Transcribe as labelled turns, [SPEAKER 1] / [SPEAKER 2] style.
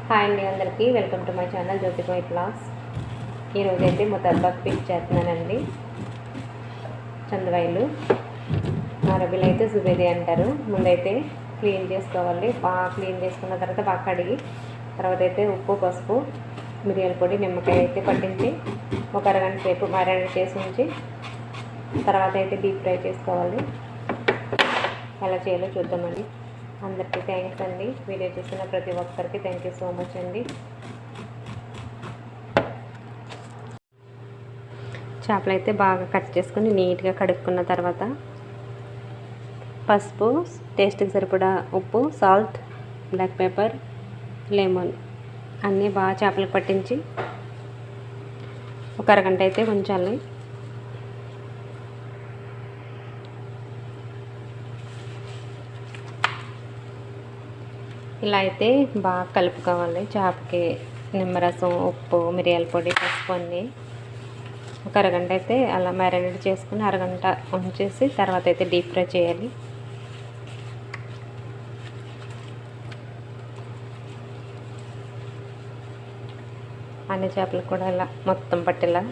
[SPEAKER 1] Hi అండి, అందరికీ welcome to my channel Jyothibai blogs. ఈరోజైతే ముతర్బాక్ ఫిష్ చేస్తున్నానండి. చందవాయిలు అరబీలో అయితే జుబేది అంటారు. ముందైతే క్లీన్ చేసుకోవాలి. బాగా క్లీన్ చేసుకున్న తర్వాత బాగా కడిగి తర్వాత అయితే ఉప్పు, పసుపు, మిరియాల పొడి, నిమ్మకాయ అయితే పట్టించి ఒక అరగంట సేపు మ్యారినేట్ చేసి ఉంచి తర్వాత అయితే డీప్ ఫ్రై చేసుకోవాలి. ఎలా చేయాలో చూద్దామండి. అందరికీ థ్యాంక్స్ అండి. వీడియో చూస్తున్న ప్రతి ఒక్కరికి థ్యాంక్ యూ సో మచ్ అండి. చేపలు అయితే బాగా కట్ చేసుకుని నీట్గా కడుక్కున్న తర్వాత పసుపు, టేస్ట్కి సరిపడా ఉప్పు, సాల్ట్, బ్లాక్ పెప్పర్, లెమన్ అన్నీ బాగా చేపలకు పట్టించి ఒక అరగంట అయితే ఉంచాలి. ఇలా అయితే బాగా కలుపుకోవాలి. చేపకి నిమ్మరసం, ఉప్పు, మిరియాల పొడి, పసుపు అన్నీ ఒక అరగంట అయితే అలా మ్యారినేట్ చేసుకుని అరగంట ఉంచేసి తర్వాత అయితే డీప్ ఫ్రై చేయాలి. అన్ని చేపలు కూడా ఇలా మొత్తం పట్టేలా